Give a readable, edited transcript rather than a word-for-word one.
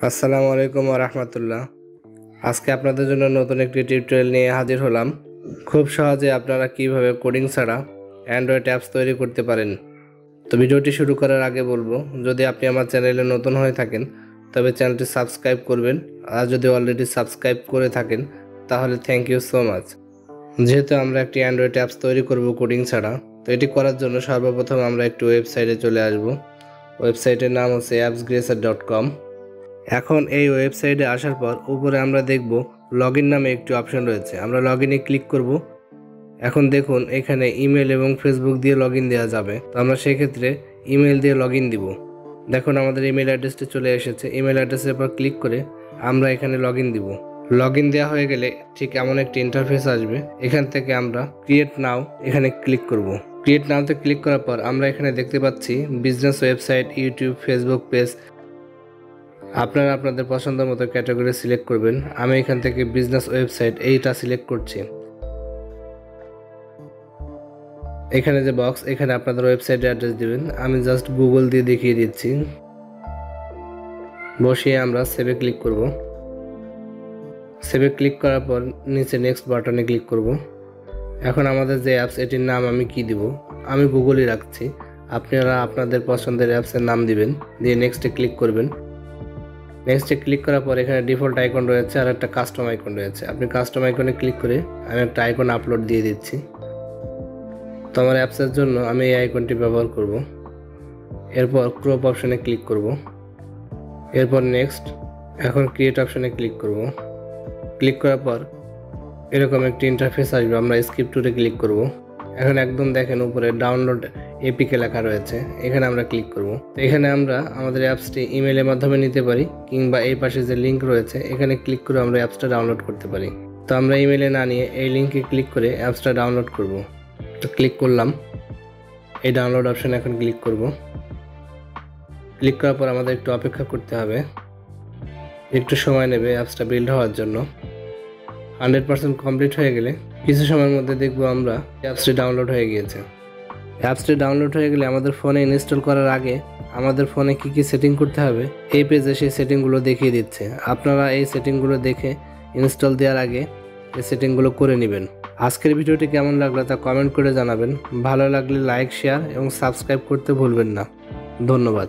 আসসালামু আলাইকুম ওয়া রাহমাতুল্লাহ। আজকে আপনাদের জন্য নতুন একটি টিউটোরিয়াল নিয়ে হাজির হলাম। খুব সহজে আপনারা কিভাবে কোডিং ছাড়া অ্যান্ড্রয়েড অ্যাপস তৈরি করতে পারেন। তো ভিডিওটি শুরু করার আগে বলবো, যদি আপনি আমার চ্যানেলে নতুন হয়ে থাকেন তবে চ্যানেলটি সাবস্ক্রাইব করবেন, আর যদি অলরেডি সাবস্ক্রাইব করে থাকেন তাহলে থ্যাংক ইউ সো মাচ। যেহেতু আমরা একটি অ্যান্ড্রয়েড অ্যাপস তৈরি করব কোডিং ছাড়া, তো এটি করার জন্য সর্বপ্রথম আমরা একটি ওয়েবসাইটে চলে আসব। ওয়েবসাইটের নাম হচ্ছে appsgracer.com। এখন এই ওয়েবসাইটে আসার পর উপরে আমরা দেখব লগইন নামে একটি অপশন রয়েছে, আমরা লগইনে ক্লিক করব। এখন দেখুন এখানে ইমেল এবং ফেসবুক দিয়ে লগইন দেওয়া যাবে, তো আমরা সেই ক্ষেত্রে ইমেল দিয়ে লগইন দিব। দেখুন আমাদের ইমেল অ্যাড্রেসটি চলে এসেছে। ইমেল অ্যাড্রেসের পর ক্লিক করে আমরা এখানে লগইন দিব। লগইন দেওয়া হয়ে গেলে ঠিক এমন একটি ইন্টারফেস আসবে। এখান থেকে আমরা ক্রিয়েট নাও এখানে ক্লিক করব। ক্রিয়েট নাওতে ক্লিক করার পর আমরা এখানে দেখতে পাচ্ছি business website, YouTube, Facebook page. আপনারা আপনাদের পছন্দ মতো ক্যাটাগরি সিলেক্ট করবেন। আমি এখান থেকে বিজনেস ওয়েবসাইট এইটা সিলেক্ট করছি। এখানে যে বক্স, এখানে আপনাদের ওয়েবসাইটের অ্যাড্রেস দিবেন। আমি জাস্ট গুগল দিয়ে দেখিয়ে দিচ্ছি। বসিয়ে আমরা সেভে ক্লিক করব। সেভে ক্লিক করার পর নিচে নেক্সট বাটনে ক্লিক করব। এখন আমাদের যে অ্যাপস, এটির নাম আমি কি দিব? আমি গুগলই রাখছি। আপনারা আপনাদের পছন্দের অ্যাপসের নাম দিবেন, দিয়ে নেক্সটে ক্লিক করবেন। নেক্সটে ক্লিক করার পর এখানে ডিফল্ট আইকন রয়েছে আর একটা কাস্টম আইকন রয়েছে। আপনি কাস্টম আইকনে ক্লিক করে আমি একটা আইকন আপলোড দিয়ে দিচ্ছি। তো আমার অ্যাপসের জন্য আমি এই আইকনটি ব্যবহার করব। এরপর ক্রপ অপশনে ক্লিক করব। এরপর নেক্সট, এখন ক্রিয়েট অপশনে ক্লিক করব। ক্লিক করার পর এরকম একটি ইন্টারফেস আসবে। আমরা স্কিপ টুতে ক্লিক করব। এখন একদম দেখেন উপরে ডাউনলোড এপিকে লেখা রয়েছে, এখানে আমরা ক্লিক করব। তো এখানে আমরা আমাদের অ্যাপসটি ইমেলের মাধ্যমে নিতে পারি, কিংবা এই পাশে যে লিঙ্ক রয়েছে এখানে ক্লিক করে আমরা অ্যাপসটা ডাউনলোড করতে পারি। তো আমরা ইমেলে না নিয়ে এই লিঙ্কে ক্লিক করে অ্যাপসটা ডাউনলোড করব। তো ক্লিক করলাম, এই ডাউনলোড অপশানে এখন ক্লিক করব। ক্লিক করার পর আমাদের একটু অপেক্ষা করতে হবে, একটু সময় নেবে অ্যাপসটা বিল্ড হওয়ার জন্য। 100% কমপ্লিট হয়ে গেলে কিছু সময়ের মধ্যে দেখব আমরা অ্যাপসটি ডাউনলোড হয়ে গিয়েছে। অ্যাপসটি ডাউনলোড হয়ে গেলে আমাদের ফোনে ইনস্টল করার আগে আমাদের ফোনে কি কি সেটিং করতে হবে এই পেজে সেই সেটিংগুলো দেখিয়ে দিচ্ছে। আপনারা এই সেটিংগুলো দেখে ইনস্টল দেওয়ার আগে এই সেটিংগুলো করে নেবেন। আজকের ভিডিওটি কেমন লাগলো তা কমেন্ট করে জানাবেন। ভালো লাগলে লাইক, শেয়ার এবং সাবস্ক্রাইব করতে ভুলবেন না। ধন্যবাদ।